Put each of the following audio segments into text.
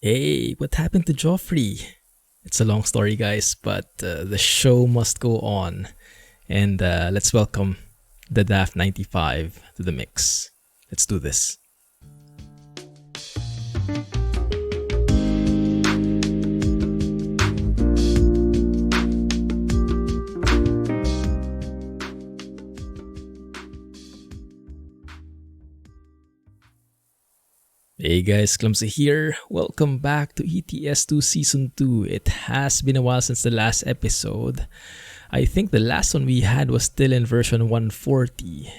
Hey, what happened to Geoffrey? It's a long story, guys, but the show must go on. And let's welcome the DAF 95 to the mix. Let's do this. Hey guys, Clumsy here. Welcome back to ETS2 Season 2. It has been a while since the last episode. I think the last one we had was still in version 140.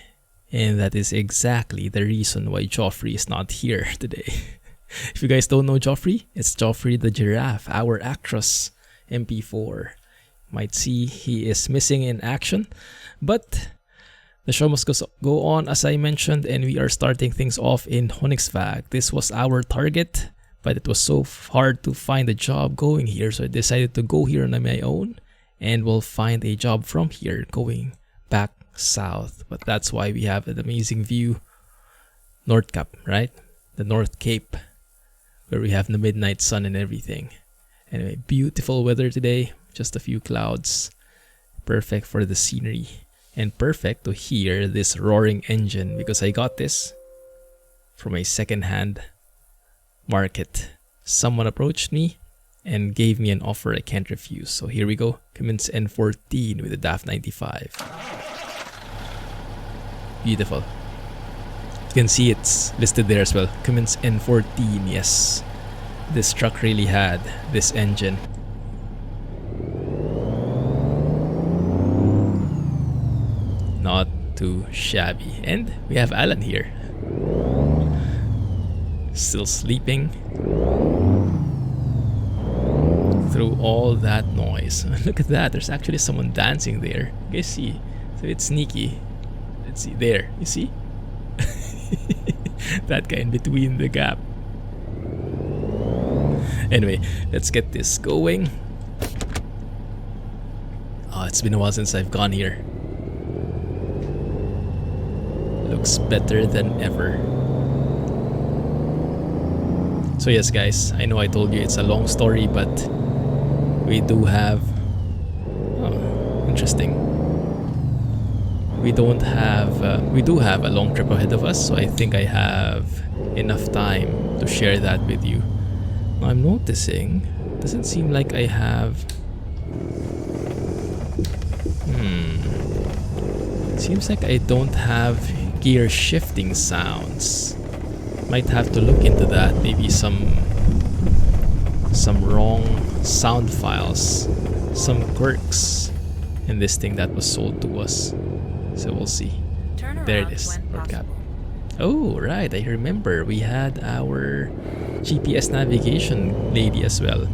And that is exactly the reason why Geoffrey is not here today. If you guys don't know Geoffrey, it's Geoffrey the Giraffe, our actress MP4. Might see he is missing in action, but the show must go on, as I mentioned, and we are starting things off in Honixvag. This was our target, but it was so hard to find a job going here, so I decided to go here on my own, and we'll find a job from here going back south. But that's why we have an amazing view. Nordkapp, right? The North Cape, where we have the midnight sun and everything. Anyway, beautiful weather today, just a few clouds. Perfect for the scenery. And perfect to hear this roaring engine because I got this from a second-hand market. Someone approached me and gave me an offer I can't refuse. So here we go. Cummins N14 with the DAF 95. Beautiful. You can see it's listed there as well. Cummins N14, yes. This truck really had this engine. Not too shabby. And we have Alan here. Still sleeping through all that noise. Look at that. There's actually someone dancing there. You guys see? So it's sneaky. Let's see. There. You see? That guy in between the gap. Anyway, let's get this going. Oh, it's been a while since I've gone here. Looks better than ever. So yes guys, I know I told you it's a long story, but we do have interesting. We do have a long trip ahead of us, so I think I have enough time to share that with you. Now I'm noticing, doesn't seem like I have seems like I don't have gear shifting sounds. Might have to look into that. Maybe some wrong sound files, some quirks in this thing that was sold to us. So we'll see. There it is, Nordkapp. Oh right, I remember we had our GPS navigation lady as well,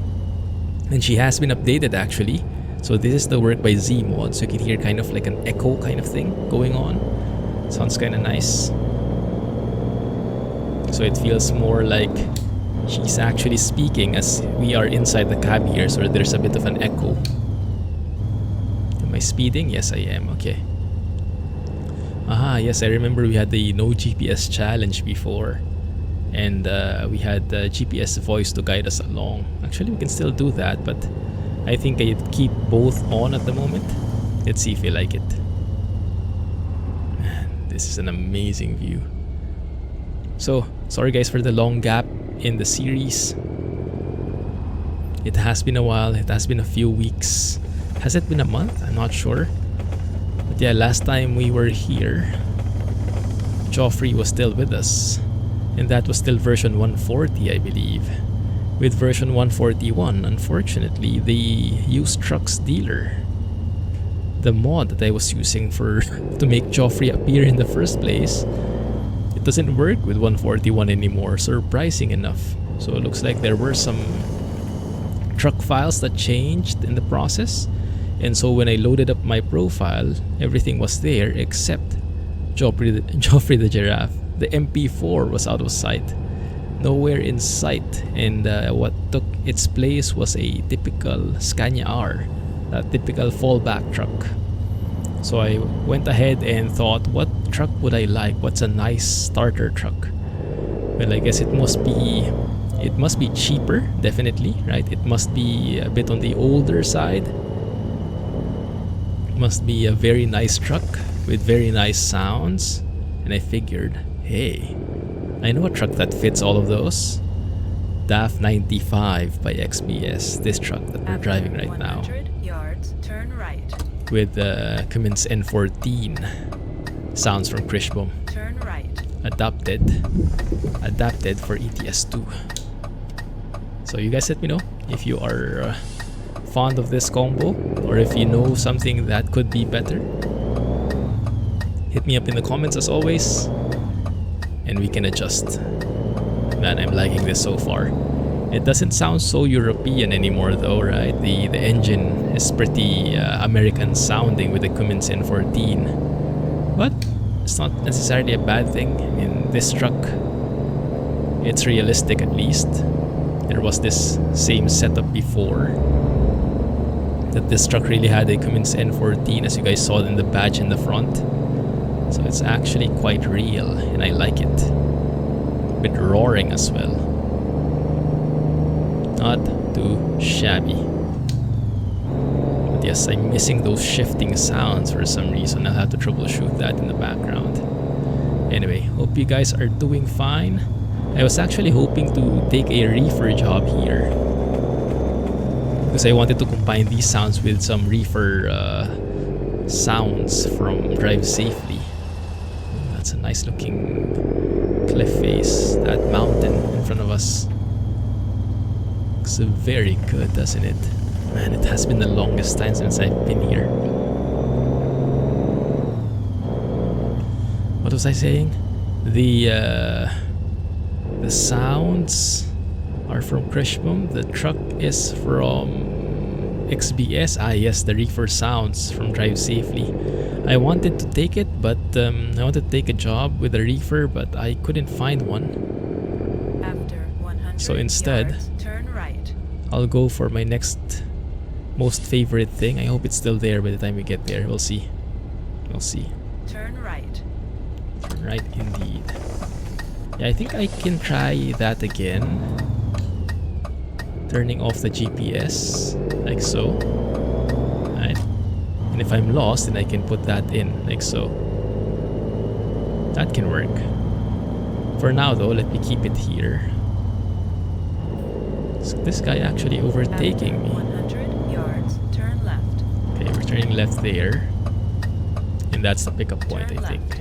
and she has been updated actually. So this is the work by Z-Mod, so you can hear kind of like an echo kind of thing going on. Sounds kind of nice. So it feels more like she's actually speaking as we are inside the cab here, so there's a bit of an echo. Am I speeding? Yes, I am. Okay. Aha, yes, I remember we had the no GPS challenge before. And we had the GPS voice to guide us along. Actually, we can still do that, but I think I'd keep both on at the moment. Let's see if you like it. Man, this is an amazing view. So, sorry guys for the long gap in the series. It has been a while. It has been a few weeks. Has it been a month? I'm not sure. But yeah, last time we were here, Geoffrey was still with us. And that was still version 140, I believe. With version 141, unfortunately, the used trucks dealer, the mod that I was using to make Geoffrey appear in the first place, it doesn't work with 141 anymore, surprising enough. So it looks like there were some truck files that changed in the process, and so when I loaded up my profile, everything was there except Geoffrey the Giraffe. The MP4 was out of sight. Nowhere in sight, and what took its place was a typical Scania R, a typical fallback truck. So I went ahead and thought, what truck would I like? What's a nice starter truck? Well, I guess it must be It must be cheaper, definitely, right? It must be a bit on the older side. It must be a very nice truck with very nice sounds. And I figured, hey, I know a truck that fits all of those. DAF 95 by XBS, this truck that we're driving right now. Yards, turn right. With the Cummins N14 sounds from Kriechbaum. Turn right. Adapted for ETS2. So you guys let me know if you are fond of this combo, or if you know something that could be better. Hit me up in the comments as always, and we can adjust. Man, I'm liking this so far. It doesn't sound so European anymore though, right? The engine is pretty American sounding with the Cummins N14. But it's not necessarily a bad thing. In this truck, it's realistic at least. There was this same setup before, that this truck really had a Cummins N14, as you guys saw in the badge in the front. So it's actually quite real, and I like it. A bit roaring as well. Not too shabby. But yes, I'm missing those shifting sounds for some reason. I'll have to troubleshoot that in the background. Anyway, hope you guys are doing fine. I was actually hoping to take a reefer job here, because I wanted to combine these sounds with some reefer sounds from Drive Safely. That's a nice looking cliff face, that mountain in front of us. Looks very good, doesn't it? Man, it has been the longest time since I've been here. What was I saying? The sounds are from Kriechbaum. The truck is from XBS. Ah yes, the reefer sounds from Drive Safely. I wanted to take it, but I wanted to take a job with a reefer, but I couldn't find one. So instead, turn right. I'll go for my next most favorite thing. I hope it's still there by the time we get there. We'll see. We'll see. Turn right. Turn right indeed. Yeah, I think I can try that again. Turning off the GPS, like so. Right. And if I'm lost, then I can put that in, like so. That can work. For now though, let me keep it here. So this guy actually overtaking me. 100 yards, turn left. Okay, we're turning left there. And that's the pickup point, I think.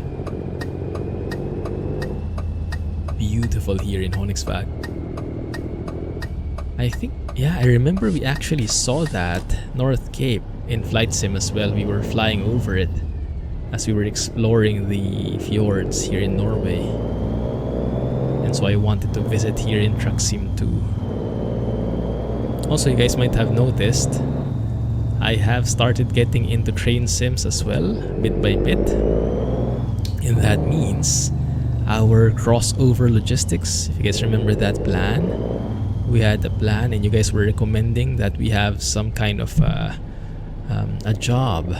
Beautiful here in Honungsvag. I think, yeah, I remember we actually saw that North Cape in Flight Sim as well. We were flying over it as we were exploring the fjords here in Norway. And so I wanted to visit here in Truck Sim too. Also, you guys might have noticed, I have started getting into train sims as well, bit by bit. And that means our crossover logistics, if you guys remember that plan, we had a plan and you guys were recommending that we have some kind of a job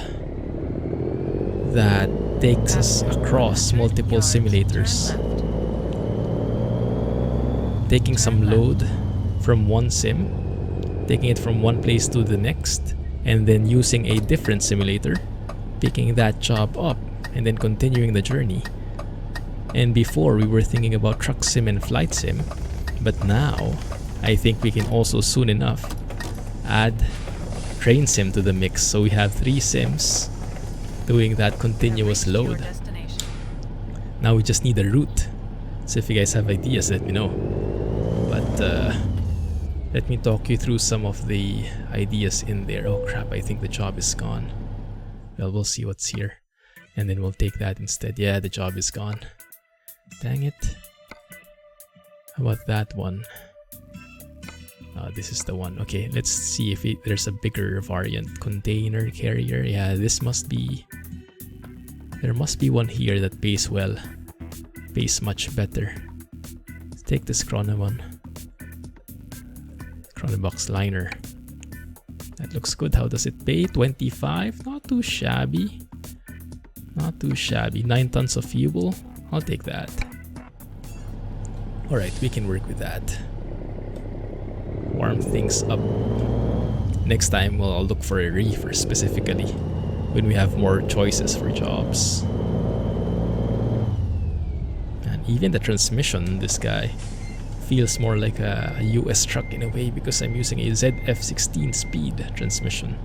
that takes us across multiple simulators, taking some load from one sim, taking it from one place to the next, and then using a different simulator, picking that job up, and then continuing the journey. And before we were thinking about truck sim and flight sim, but now I think we can also soon enough add train sim to the mix, so we have 3 sims doing that continuous load. Now we just need a route. So if you guys have ideas, let me know. But let me talk you through some of the ideas in there. Oh crap, I think the job is gone. Well, we'll see what's here, and then we'll take that instead. Yeah, the job is gone. Dang it. How about that one? This is the one. Okay, let's see if there's a bigger variant. Container carrier. Yeah, this must be... There must be one here that pays well. Pays much better. Let's take this Chrono one. Chronobox liner. That looks good. How does it pay? 25? Not too shabby. Not too shabby. 9 tons of fuel. I'll take that. Alright, we can work with that. warm things up. Next time, we'll look for a reefer specifically when we have more choices for jobs. And even the transmission, this guy feels more like a US truck in a way because I'm using a ZF16 speed transmission.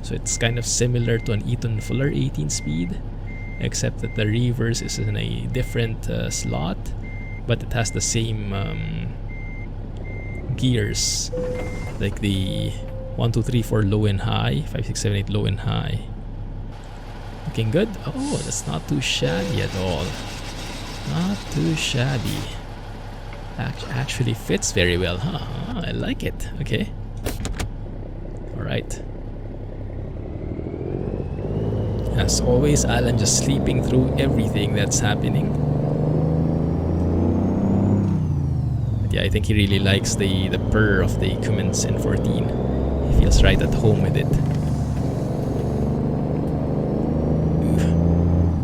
So it's kind of similar to an Eaton Fuller 18 speed, except that the reverse is in a different slot, but it has the same gears, like the 1, 2, 3, 4 low and high, 5, 6, 7, 8 low and high. Looking good. Oh, that's not too shabby at all. Not too shabby. Actually fits very well, huh? I like it. Okay. Alright. As always, Alan just sleeping through everything that's happening. But yeah, I think he really likes the purr of the Cummins N14. He feels right at home with it.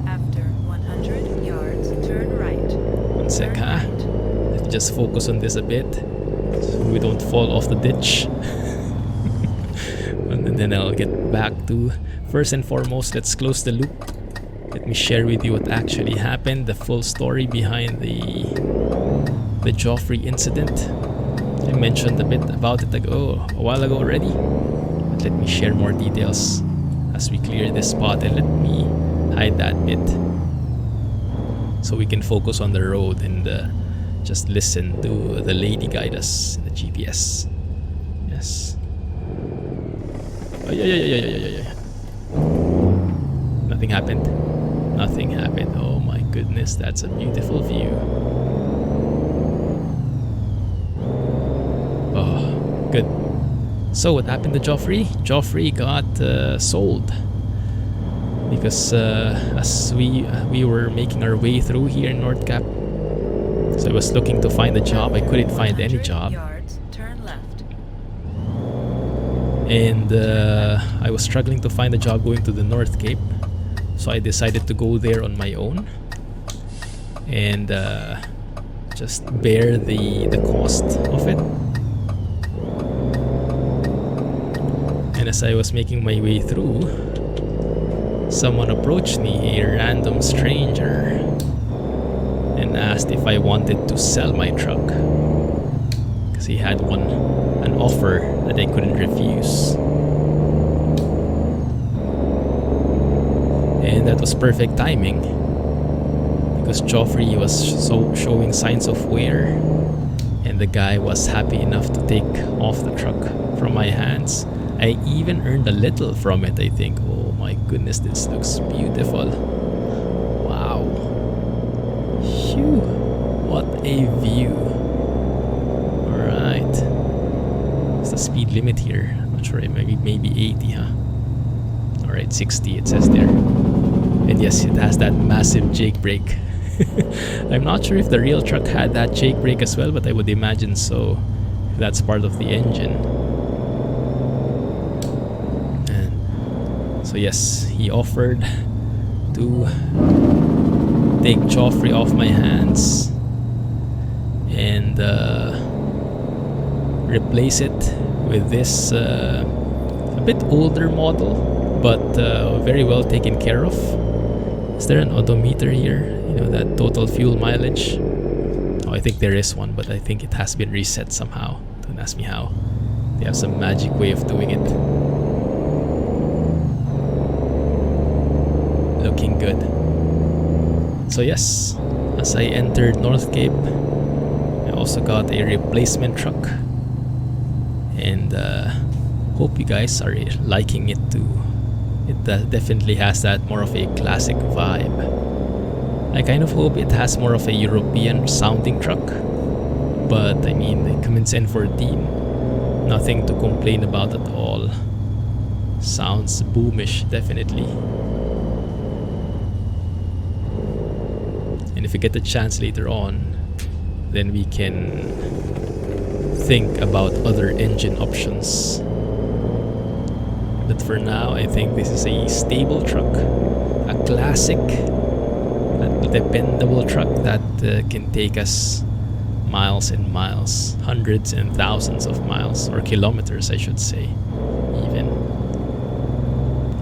After 100 yards, turn right. One sec, Turn huh? right. Let's just focus on this a bit so we don't fall off the ditch. And then I'll get back to, first and foremost, let's close the loop. Let me share with you what actually happened, the full story behind the Geoffrey incident. I mentioned a bit about it a while ago already, but let me share more details as we clear this spot, and let me hide that bit so we can focus on the road and just listen to the lady guide us in the GPS. Yes. Oh, yeah. Nothing happened. Nothing happened. Oh my goodness, that's a beautiful view. Oh, good. So what happened to Geoffrey? Geoffrey got sold because as we were making our way through here in Nordkapp, so I was looking to find a job. I couldn't find any 100 job. yards, turn left. And I was struggling to find a job going to the North Cape, so I decided to go there on my own and just bear the cost of it. And as I was making my way through, someone approached me, a random stranger, and asked if I wanted to sell my truck because he had an offer that I couldn't refuse. And that was perfect timing because Geoffrey was showing signs of wear, and the guy was happy enough to take off the truck from my hands. I even earned a little from it, I think. Oh my goodness, this looks beautiful. Wow. Phew. What a view. Alright. What's the speed limit here? I'm not sure, maybe 80, huh? Alright, 60 it says there. And yes, it has that massive jake brake. I'm not sure if the real truck had that jake brake as well, but I would imagine so. That's part of the engine. And so yes, he offered to take Geoffrey off my hands and replace it with this a bit older model, but very well taken care of. Is there an odometer here? You know, that total fuel mileage? Oh, I think there is one, but I think it has been reset somehow. Don't ask me how. They have some magic way of doing it. Looking good. So yes, as I entered North Cape, I also got a replacement truck, and hope you guys are liking it too. It definitely has that more of a classic vibe. I kind of hope it has more of a European sounding truck, but I mean, the Cummins N14, nothing to complain about at all. Sounds boomish, definitely. And if we get the chance later on, then we can think about other engine options. But for now, I think this is a stable truck, a classic, a dependable truck that can take us miles and miles, hundreds and thousands of miles, or kilometers I should say, even.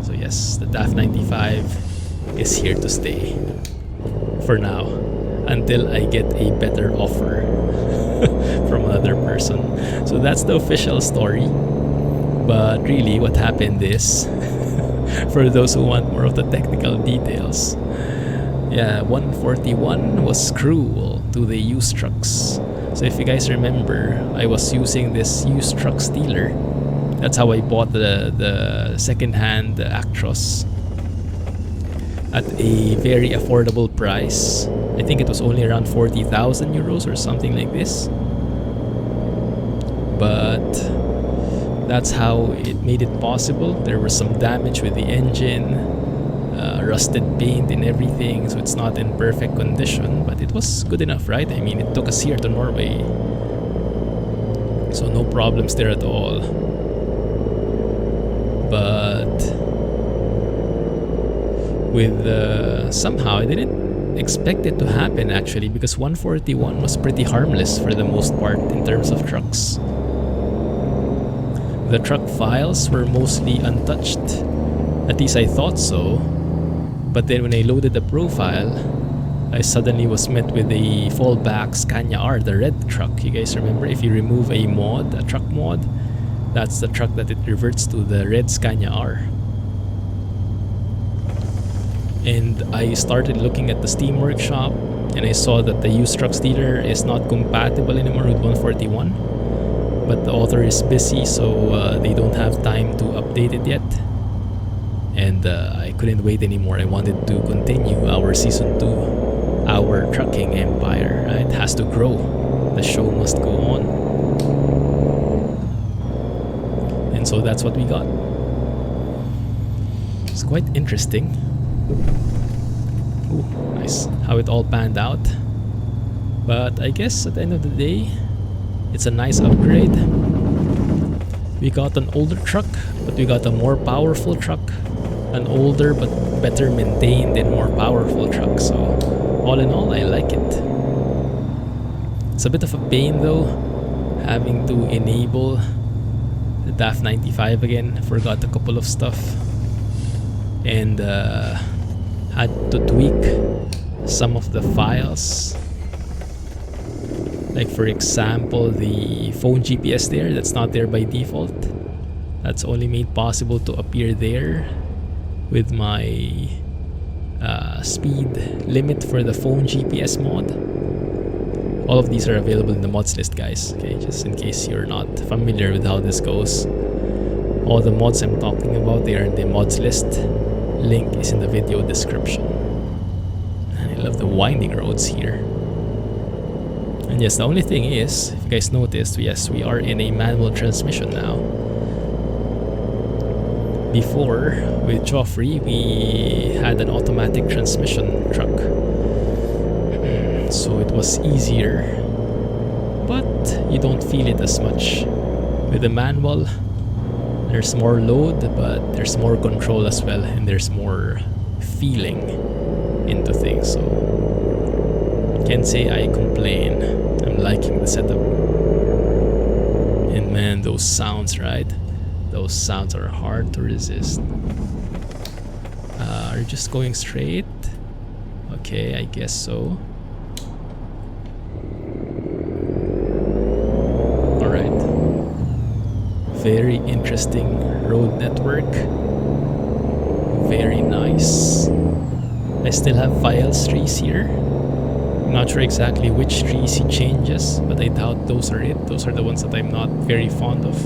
So yes, the DAF 95 is here to stay for now, until I get a better offer from another person. So that's the official story. But really what happened is, for those who want more of the technical details, yeah, 141 was cruel to the used trucks. So if you guys remember, I was using this used truck stealer. That's how I bought the second-hand Actros at a very affordable price. I think it was only around 40,000 euros or something like this. But that's how it made it possible. There was some damage with the engine, rusted paint and everything, so it's not in perfect condition, but it was good enough, right? I mean, it took us here to Norway, so no problems there at all. But with somehow I didn't expect it to happen actually, because 141 was pretty harmless for the most part in terms of trucks. The truck files were mostly untouched, at least I thought so. But then when I loaded the profile, I suddenly was met with a fallback Scania R, the red truck. You guys remember, if you remove a mod, a truck mod, that's the truck that it reverts to, the red Scania R. And I started looking at the Steam Workshop, and I saw that the used truck dealer is not compatible anymore with 141. But the author is busy, so they don't have time to update it yet. And I couldn't wait anymore. I wanted to continue our season 2, our trucking empire. It has to grow. The show must go on. And so that's what we got. It's quite interesting. Ooh, nice how it all panned out. But I guess at the end of the day, it's a nice upgrade. We got an older truck, but we got a more powerful truck. An older but better maintained and more powerful truck. So all in all, I like it. It's a bit of a pain though, having to enable the DAF 95 again. Forgot a couple of stuff, and had to tweak some of the files. Like for example, the phone GPS there, that's not there by default. That's only made possible to appear there with my speed limit for the phone GPS mod. All of these are available in the mods list, guys. Okay, just in case you're not familiar with how this goes. All the mods I'm talking about, they are in the mods list. Link is in the video description. And I love the winding roads here. And yes, the only thing is, if you guys noticed, yes, we are in a manual transmission now. Before, with Geoffrey, we had an automatic transmission truck. So it was easier, but you don't feel it as much. With the manual, there's more load, but there's more control as well, and there's more feeling into things. So can't say I complain. I'm liking the setup. And man, those sounds, right? Those sounds are hard to resist. Are you just going straight? Okay, I guess so. Alright. Very interesting road network. Very nice. I still have Fael's trees here. I'm not sure exactly which trees he changes, but I doubt those are it. Those are the ones that I'm not very fond of.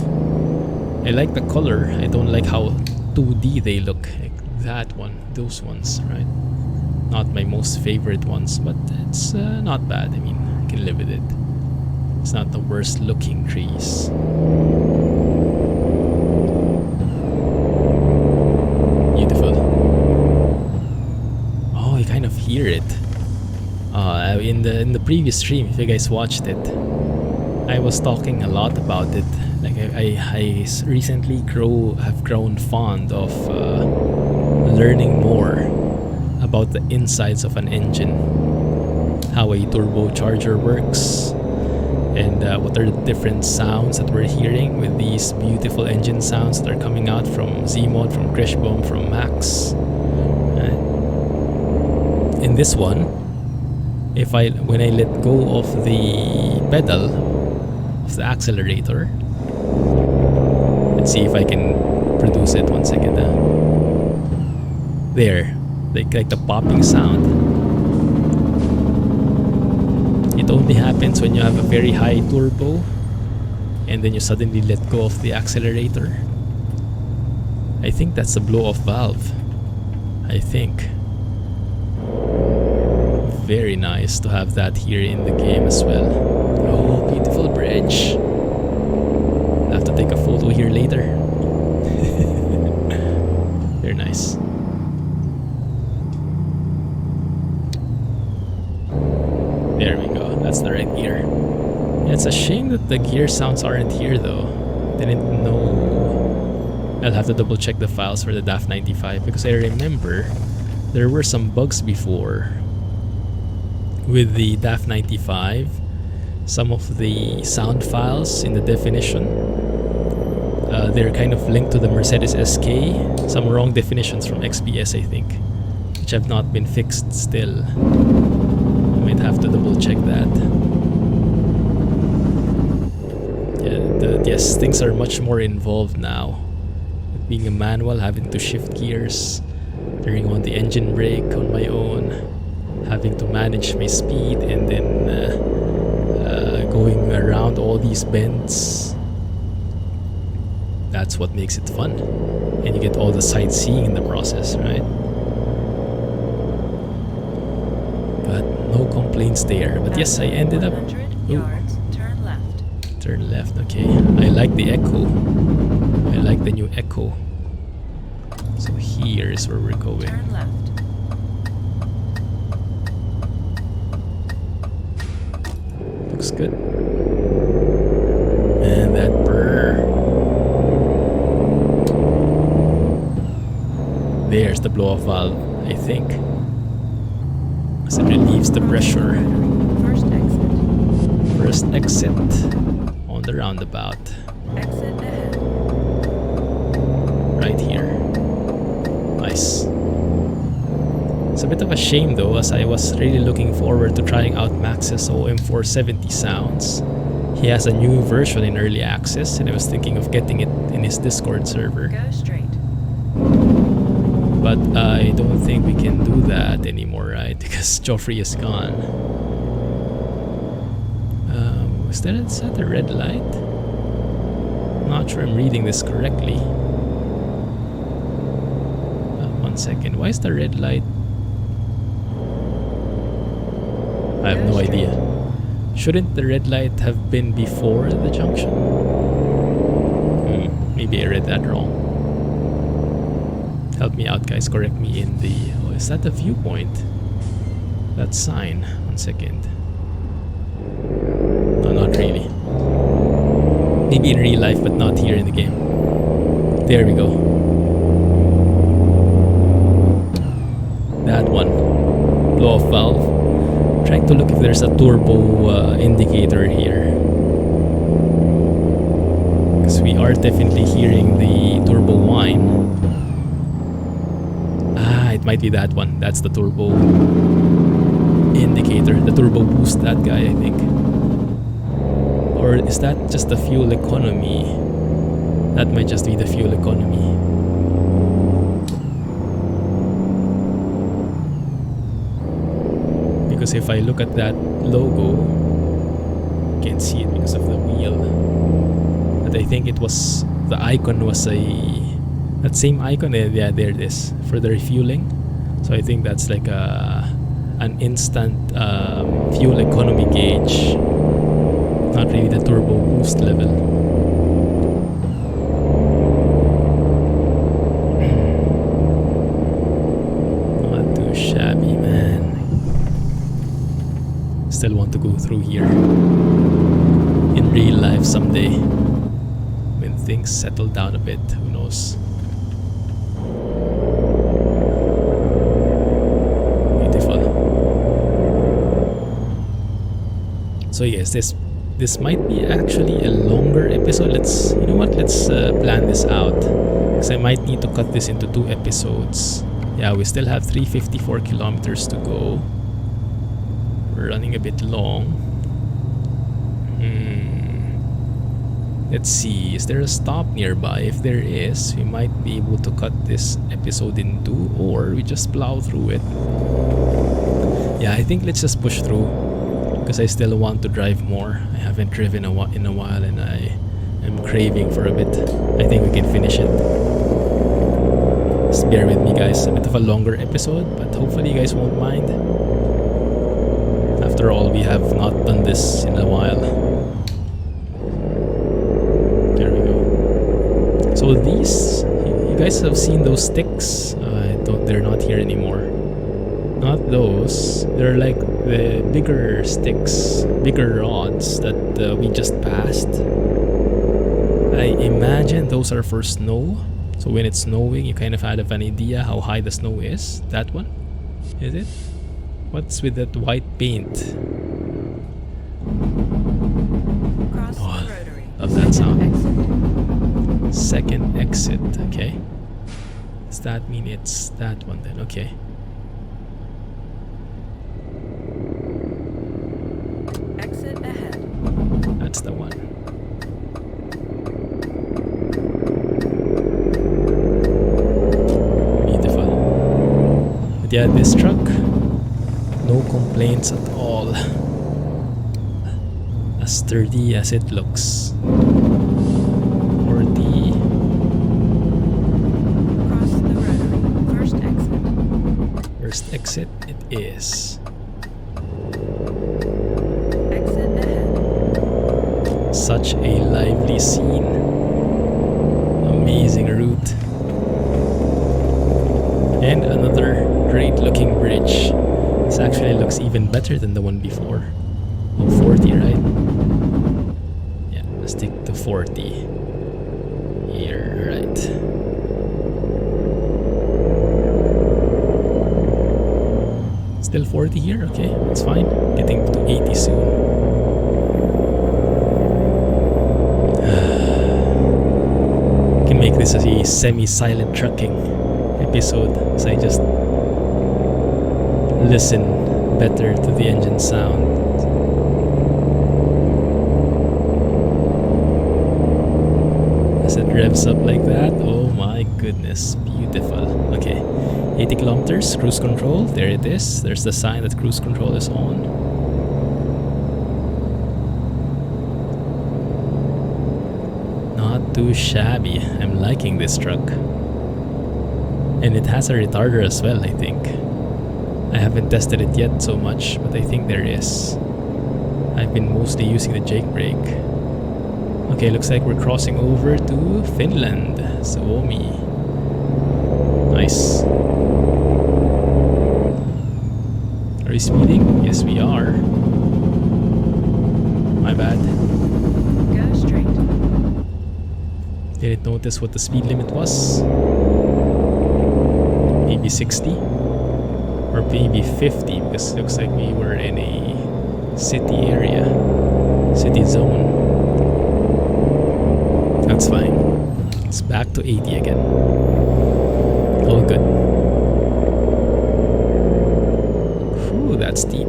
I like the color. I don't like how 2D they look. Like that one, those ones, right? Not my most favorite ones, but it's not bad. I mean, I can live with it. It's not the worst looking trees. Beautiful. Oh, you kind of hear it. In the previous stream, if you guys watched it, I was talking a lot about it. Like I recently have grown fond of learning more about the insides of an engine, how a turbocharger works, and what are the different sounds that we're hearing with these beautiful engine sounds that are coming out from Z-Mod, from Kriechbaum, from Max. In this one, when I let go of the pedal of the accelerator, let's see if I can produce it. 1 second. There, like the popping sound. It only happens when you have a very high turbo and then you suddenly let go of the accelerator. I think that's the blow-off valve. I think. Very nice to have that here in the game as well. Oh, beautiful bridge. I'll have to take a photo here later. Very nice. There we go. That's the right gear. Yeah, it's a shame that the gear sounds aren't here though. Didn't know. I'll have to double check the files for the DAF 95 because I remember there were some bugs before with the DAF 95. Some of the sound files in the definition, they're kind of linked to the Mercedes SK. Some wrong definitions from XPS, I think, which have not been fixed still. I might have to double check that. Yeah, yes, things are much more involved now. Being a manual, having to shift gears, turning on the engine brake on my own, having to manage my speed, and then going around all these bends. That's what makes it fun. And you get all the sightseeing in the process, right? But no complaints there. But yes, I ended up... 100 yards, turn left. Turn left, okay. I like the Echo. I like the new Echo. So here is where we're going. Turn left. Looks good. And that burr. There's the blow-off valve, I think. As it relieves the pressure. First exit. First exit on the roundabout. Exit ahead. Right here. Nice. It's a bit of a shame though, as I was really looking forward to trying out Max's OM470 sounds. He has a new version in early access and I was thinking of getting it in his Discord server. Go straight. But I don't think we can do that anymore, right? Because Geoffrey is gone. Is that a red light? I'm not sure I'm reading this correctly. 1 second. Why is the red light? I have no idea. Shouldn't the red light have been before the junction? Maybe I read that wrong. Help me out, guys. Correct me in the... Oh, is that the viewpoint? That sign. 1 second. No, not really. Maybe in real life, but not here in the game. There we go. That one. Blow-off valve. Trying to look if there's a turbo indicator here. Because we are definitely hearing the turbo whine. It might be that one. That's the turbo indicator. The turbo boost, that guy, I think. Or is that just the fuel economy? That might just be the fuel economy. Because if I look at that logo, you can't see it because of the wheel. But I think it was... The icon was that same icon, yeah, there it is, for the refueling. So I think that's like an instant fuel economy gauge, not really the turbo boost level. Not too shabby, man. Still want to go through here in real life someday when things settle down a bit. Who knows? So yes, this this might be actually a longer episode. You know what? Let's plan this out, because I might need to cut this into 2 episodes. Yeah, we still have 354 kilometers to go. We're running a bit long. Let's see, is there a stop nearby? If there is, we might be able to cut this episode in 2, or we just plow through it. Yeah, I think let's just push through, because I still want to drive more. I haven't driven in a while, and I am craving for a bit. I think we can finish it. Just bear with me, guys. A bit of a longer episode, but hopefully you guys won't mind. After all, we have not done this in a while. There we go. So these, you guys have seen those sticks? They're not here anymore. Not those. They're like the bigger sticks, bigger rods that we just passed. I imagine those are for snow. So when it's snowing, you kind of have an idea how high the snow is. That one? Is it? What's with that white paint? Oh, love that sound. Second exit, okay. Does that mean it's that one then? Okay. Exit ahead. That's the one. Beautiful. But yeah, this truck, no complaints at all. As sturdy as it looks. 40. Cross the rotary. First exit. First exit it is. Exit ahead. Such a lively scene. Amazing route. And another great looking bridge. This actually looks even better than the one before. Oh, 40, right? Yeah, let's stick to 40. Here, right. Still 40 here? Okay, that's fine. Getting to 80 soon. Can make this a semi-silent trucking episode, so I just listen better to the engine sound. As it revs up like that, oh my goodness, beautiful. Okay, 80 kilometers, cruise control, there it is. There's the sign that cruise control is on. Not too shabby. I'm liking this truck. And it has a retarder as well, I think. I haven't tested it yet so much, but I think there is. I've been mostly using the jake brake. Okay, looks like we're crossing over to Finland. Suomi. Nice. Are we speeding? Yes, we are. My bad. Go straight. Didn't notice what the speed limit was. Maybe 60? Or maybe 50, because it looks like we were in a city area. City zone. That's fine. It's back to 80 again. All good. Whew, that's deep.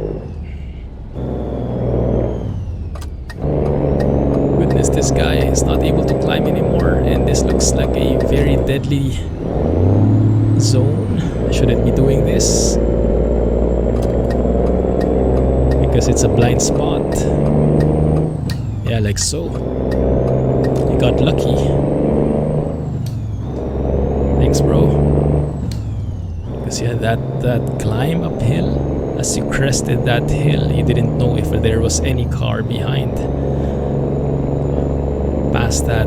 Goodness, this guy is not able to climb anymore, and this looks like a very deadly zone. I shouldn't be doing this, because it's a blind spot. Yeah, like so. You got lucky. Thanks, bro. Because yeah, that climb uphill, as you crested that hill, you didn't know if there was any car behind. Past that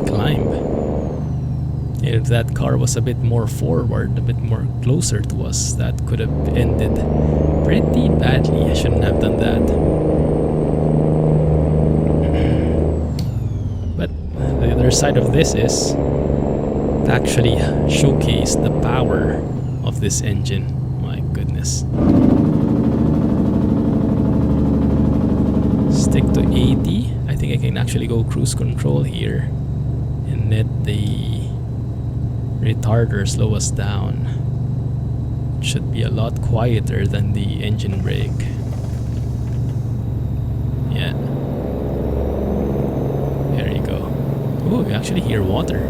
climb. If that car was a bit more forward, a bit more closer to us, that could have ended pretty badly. I shouldn't have done that. But the other side of this is to actually showcase the power of this engine. My goodness. stick to 80. I think I can actually go cruise control here and let the retarder slow us down. It should be a lot quieter than the engine brake. Yeah. There you go. Oh, you actually hear water.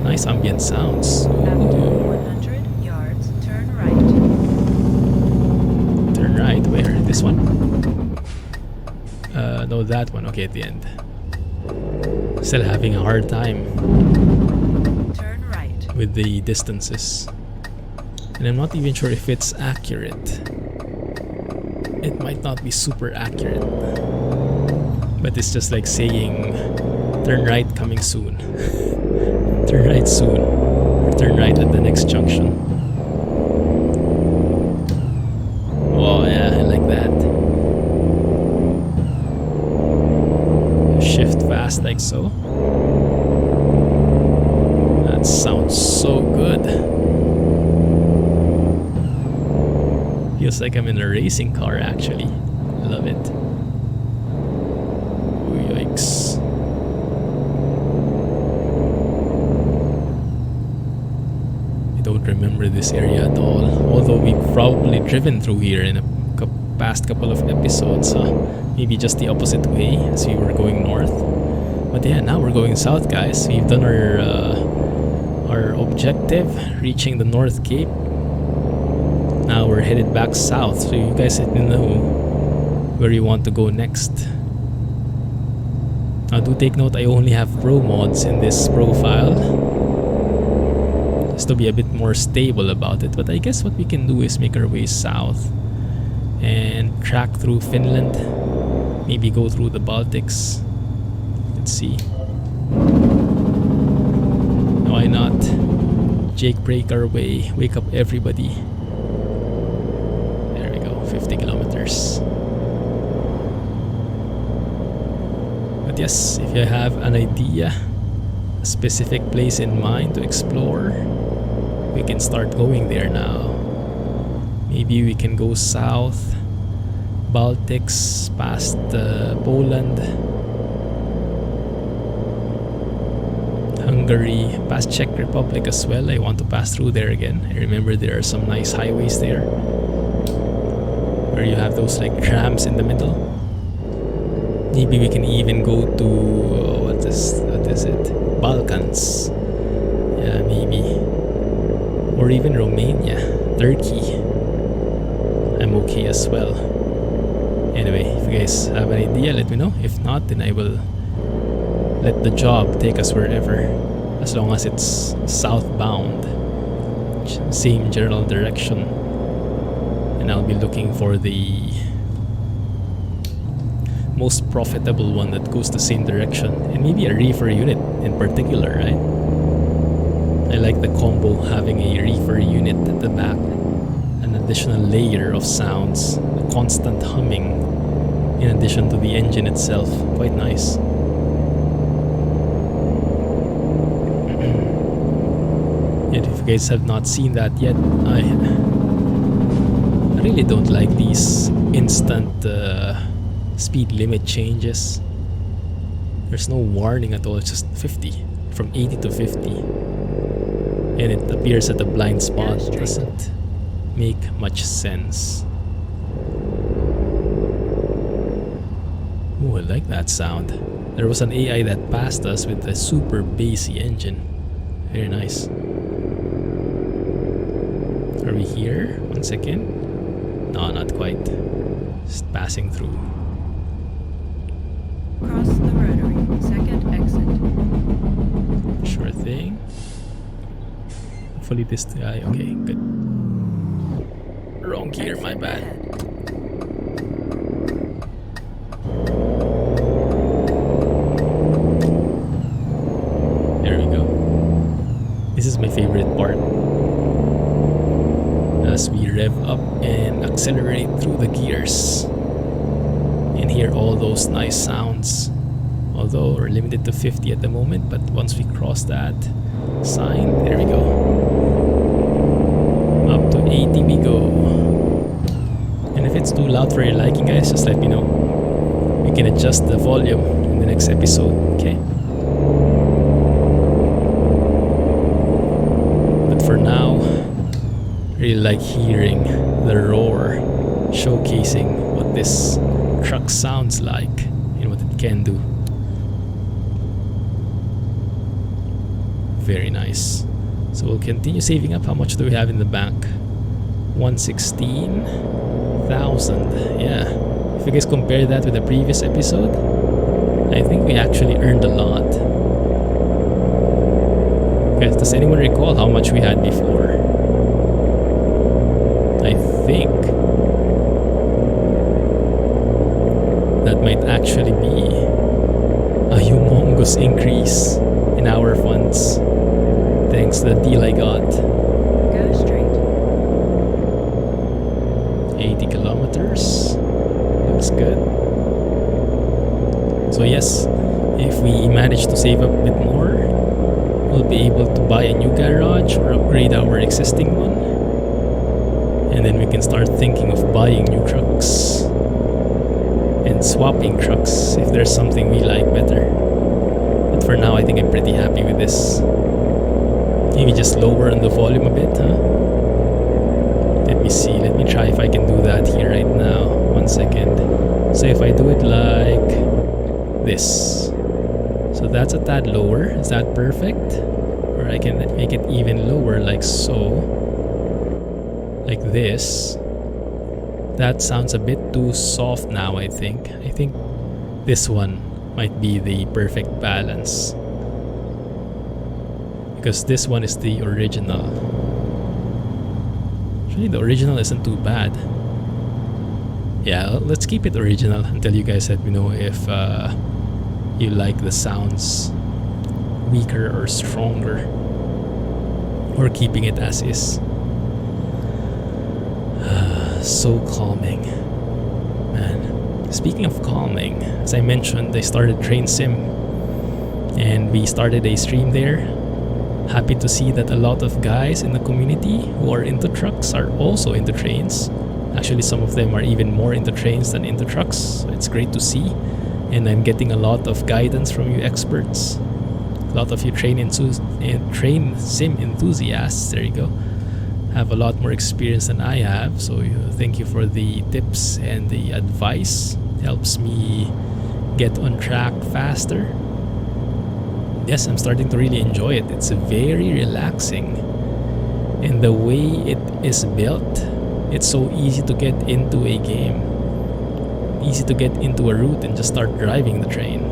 Nice ambient sounds. After Ooh. 100 yards, turn right. Turn right. Where? This one? No, that one. Okay, at the end. Still having a hard time Turn right. with the distances. And I'm not even sure if it's accurate. It might not be super accurate. But it's just like saying, turn right coming soon. Turn right soon. Or turn right at the next junction. Oh yeah, I like that. Shift fast like so. That sounds so good. Feels like I'm in a racing car actually. Love it. Oh, yikes. I don't remember this area at all. Although we've probably driven through here in a past couple of episodes. Maybe just the opposite way as we were going north. But yeah, now we're going south, guys. We've done our objective, reaching the North Cape. Now we're headed back south, so you guys let me know where you want to go next. Now do take note, I only have ProMods in this profile, just to be a bit more stable about it. But I guess what we can do is make our way south and track through Finland, maybe go through the Baltics. Let's see. Why not? Jake break our way, wake up everybody. There we go, 50 kilometers. But yes, if you have an idea, a specific place in mind to explore, we can start going there now. Maybe we can go south, Baltics, past Poland, Hungary, past Czech Republic as well. I want to pass through there again. I remember there are some nice highways there where you have those like trams in the middle. Maybe we can even go to what is it? Balkans. Yeah, maybe. Or even Romania, Turkey. I'm okay as well. Anyway, if you guys have an idea, let me know. If not, then I will let the job take us wherever, as long as it's southbound, same general direction. And I'll be looking for the most profitable one that goes the same direction, and maybe a reefer unit in particular, right? I like the combo, having a reefer unit at the back, an additional layer of sounds, a constant humming in addition to the engine itself. Quite nice. And if you guys have not seen that yet, I really don't like these instant speed limit changes. There's no warning at all, it's just 50, from 80 to 50. And it appears at a blind spot. Doesn't make much sense. Oh, I like that sound. There was an AI that passed us with a super bassy engine. Very nice. Are we here? 1 second. No, not quite. Just passing through. Cross the rotary. Second exit. Sure thing. Hopefully this guy. Okay, good. Wrong gear, my bad. There we go. This is my favorite part. As we rev up and accelerate through the gears and hear all those nice sounds. Although we're limited to 50 at the moment, but once we cross that sign, there we go. Up to 80 we go. And if it's too loud for your liking, guys, just let me know. We can adjust the volume in the next episode, okay? But for now, I really like hearing the roar, showcasing what this truck sounds like and what it can do. Very nice. So we'll continue saving up. How much do we have in the bank? 116,000. Yeah. If you guys compare that with the previous episode, I think we actually earned a lot. Guys, does anyone recall how much we had before? I think that might actually be a humongous increase in our funds, thanks to the deal I got. Go straight. 80 kilometers. Looks good. So yes, if we manage to save up a bit more, we'll be able to buy a new garage or upgrade our existing one. And then we can start thinking of buying new trucks and swapping trucks if there's something we like better. But for now, I think I'm pretty happy with this. Maybe just lower on the volume a bit, huh? Let me see. Let me try if I can do that here right now. 1 second. So if I do it like this. So that's a tad lower. Is that perfect? Or I can make it even lower like so. Like this. That sounds a bit too soft now, I think. I think this one might be the perfect balance. Because this one is the original. Actually, the original isn't too bad. Yeah, let's keep it original until you guys let me know if you like the sounds weaker or stronger, or keeping it as is. So calming, man. Speaking of calming, as I mentioned, I started Train Sim, and we started a stream there. Happy to see that a lot of guys in the community who are into trucks are also into trains. Actually, some of them are even more into trains than into trucks. So it's great to see, and I'm getting a lot of guidance from you experts. A lot of you train sim enthusiasts. There you go. Have a lot more experience than I have, so thank you for the tips and the advice. Helps me get on track faster. Yes, I'm starting to really enjoy it. It's very relaxing, and the way it is built, it's so easy to get into a game, easy to get into a route and just start driving the train,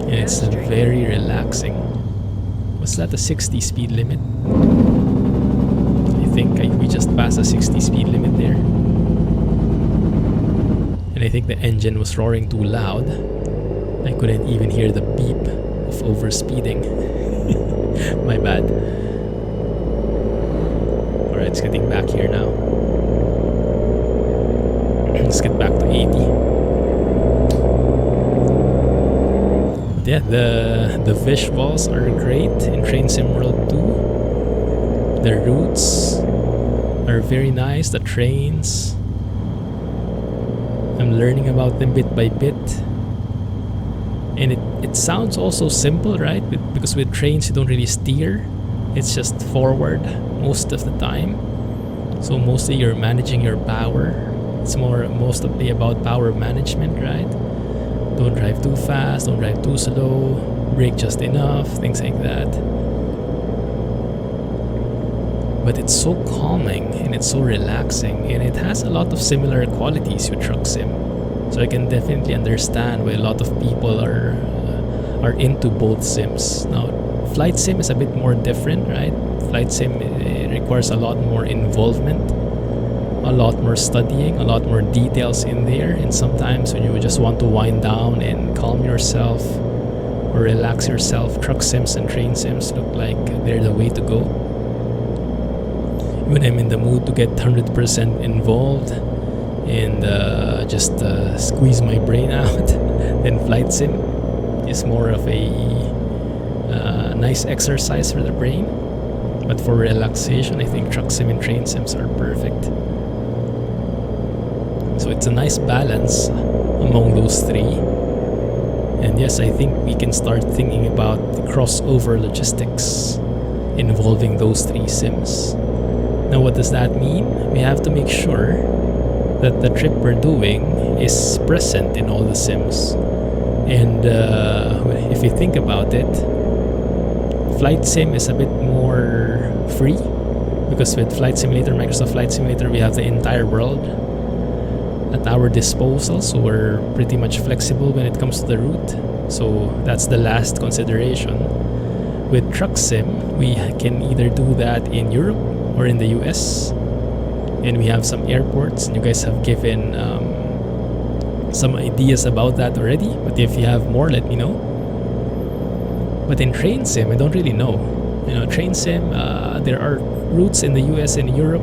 and it's very relaxing. Was that a 60 speed limit? I think we just passed a 60 speed limit there. And I think the engine was roaring too loud. I couldn't even hear the beep of overspeeding. My bad. Alright, it's getting back here now. Let's get back to 80. But yeah, the visuals are great in Train Sim World 2. The routes are very nice, the trains. I'm learning about them bit by bit. And it sounds also simple, right? Because with trains you don't really steer. It's just forward most of the time. So mostly you're managing your power. It's mostly about power management, right? Don't drive too fast, don't drive too slow, brake just enough, things like that. But it's so calming and it's so relaxing, and it has a lot of similar qualities with Truck Sim. So I can definitely understand why a lot of people are into both sims. Now, Flight Sim is a bit more different, right? Flight Sim requires a lot more involvement, a lot more studying, a lot more details in there, and sometimes when you just want to wind down and calm yourself or relax yourself, Truck Sims and Train Sims look like they're the way to go. When I'm in the mood to get 100% involved and just squeeze my brain out, then Flight Sim is more of a nice exercise for the brain. But for relaxation, I think Truck Sim and Train Sims are perfect. So it's a nice balance among those three. And yes, I think we can start thinking about the crossover logistics involving those three sims. Now, what does that mean? We have to make sure that the trip we're doing is present in all the sims. And if you think about it, Flight Sim is a bit more free, because with Flight Simulator, Microsoft Flight Simulator, we have the entire world at our disposal, so we're pretty much flexible when it comes to the route. So that's the last consideration. With Truck Sim, we can either do that in Europe or in the US, and we have some airports, and you guys have given some ideas about that already, but if you have more, let me know. But in Train Sim, I don't really know. You know, Train Sim, there are routes in the US and Europe.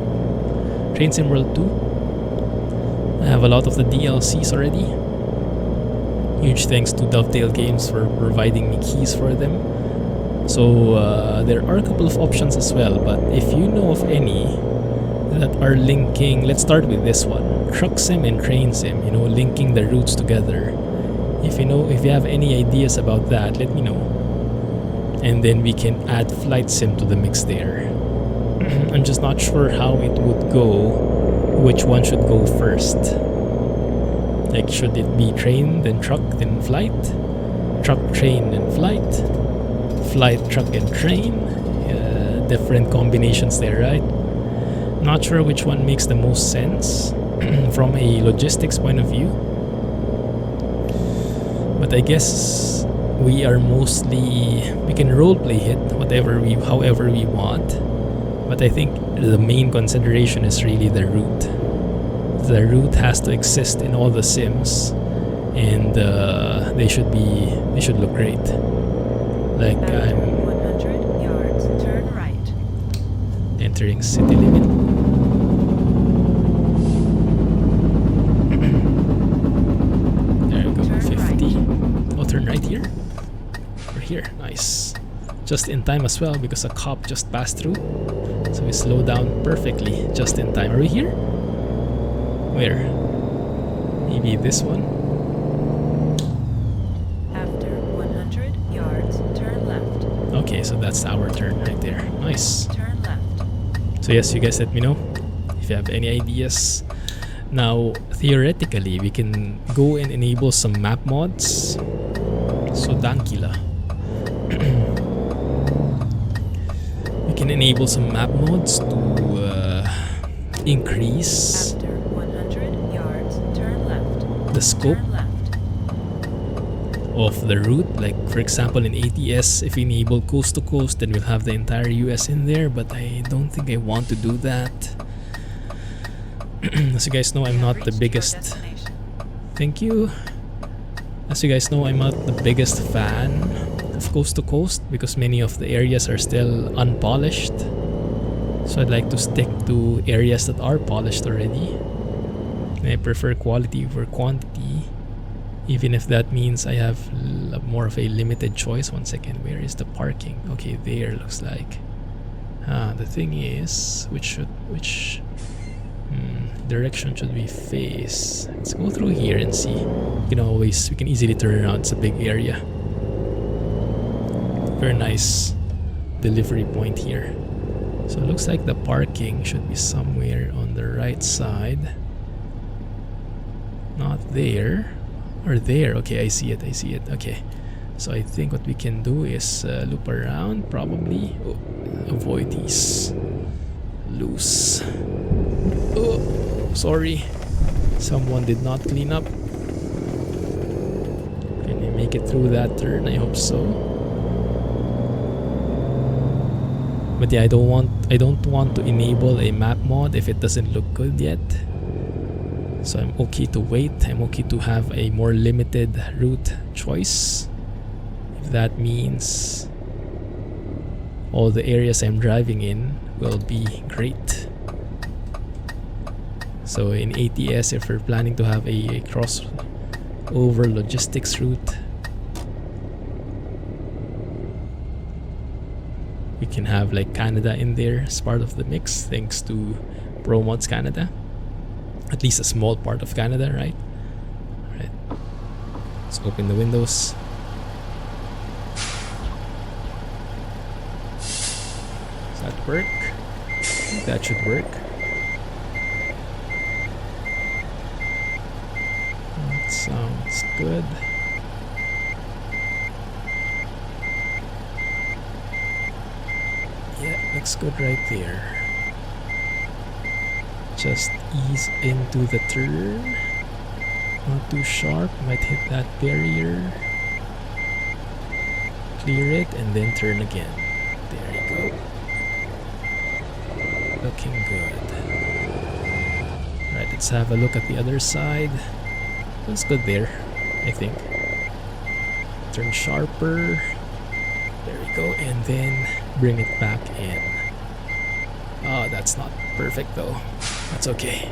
Train Sim World 2, I have a lot of the DLCs already. Huge thanks to Dovetail Games for providing me keys for them. So there are a couple of options as well, but if you know of any that are linking, let's start with this one, Truck Sim and Train Sim, you know, linking the routes together. If you have any ideas about that, let me know. And then we can add Flight Sim to the mix there. I'm just not sure how it would go, which one should go first. Like, should it be train, then truck, then flight? Truck, train, then flight? Flight, truck, and train? Different combinations there, right? Not sure which one makes the most sense from a logistics point of view. But I guess we can roleplay it however we want. But I think the main consideration is really the route. The route has to exist in all the sims, and they should look great. Like, I'm 100 yards, turn right. Entering city limit. There we go, Turn 50. right. Oh, turn right here? Or here, nice. Just in time as well, because a cop just passed through. So we slow down perfectly, just in time. Are we here? Where? Maybe this one? After 100 yards, turn left. Okay, so that's our turn right there. Nice. Turn left. So yes, you guys let me know if you have any ideas. Now, theoretically, we can go and enable some map mods. So dankila. We can enable some map mods to increase After 100 yards, turn left. the scope Turn left. of the route. Like, for example, in ATS, if we enable coast to coast, then we'll have the entire US in there, but I don't think I want to do that. As you guys know, I'm not the Reached your biggest... destination. Thank you. As you guys know, I'm not the biggest fan of coast to coast, because many of the areas are still unpolished. So I'd like to stick to areas that are polished already. And I prefer quality over quantity, even if that means I have more of a limited choice. 1 second, where is the parking? Okay, there looks like. The thing is, which direction should we face? Let's go through here and see. We can easily turn around. It's a big area. Very nice delivery point here. So it looks like the parking should be somewhere on the right side. Not there. Or there. Okay, I see it. Okay. So I think what we can do is loop around, probably. Oh, avoid these. Loose. Oh, sorry. Someone did not clean up. Can we make it through that turn? I hope so. But yeah, I don't want to enable a map mod if it doesn't look good yet. So I'm okay to wait. I'm okay to have a more limited route choice. If that means all the areas I'm driving in will be great. So in ATS, if we're planning to have a crossover logistics route, we can have like Canada in there as part of the mix, thanks to ProMods Canada. At least a small part of Canada, right? Alright. Let's open the windows. Does that work? I think that should work. That sounds good. Yeah, looks good right there. Just ease into the turn. Not too sharp, might hit that barrier. Clear it and then turn again. There you go. Looking good. Right, let's have a look at the other side. Looks good there, I think. Turn sharper. There we go, and then bring it back in. Oh, that's not perfect though. That's okay.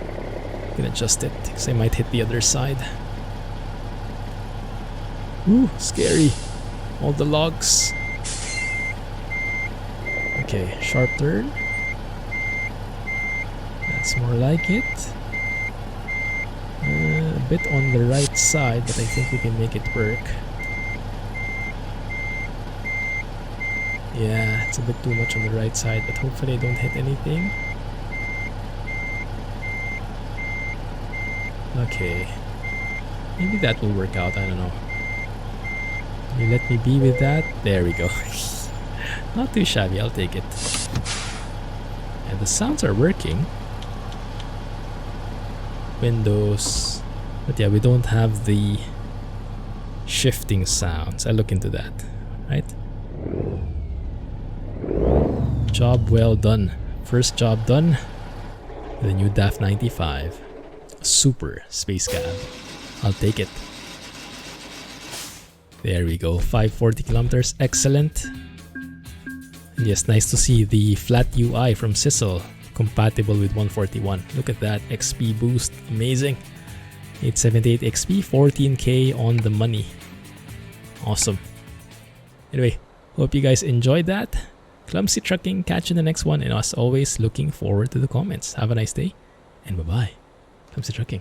I can adjust it because I might hit the other side. Ooh, scary. All the logs. Okay, sharp turn. That's more like it. A bit on the right side, but I think we can make it work. Yeah, it's a bit too much on the right side, but hopefully I don't hit anything. Okay. Maybe that will work out, I don't know. Can you let me be with that? There we go. Not too shabby, I'll take it. And the sounds are working. Windows. But yeah, we don't have the shifting sounds. I'll look into that, right? Job well done. First job done. The new DAF 95. Super space cab. I'll take it. There we go. 540 kilometers. Excellent. And yes, nice to see the flat UI from Sissel compatible with 141. Look at that XP boost. Amazing. 878 XP, 14k on the money. Awesome. Anyway, hope you guys enjoyed that. Clumsy Trucking, catch you in the next one, and as always, looking forward to the comments. Have a nice day, and bye-bye. Clumsy Trucking.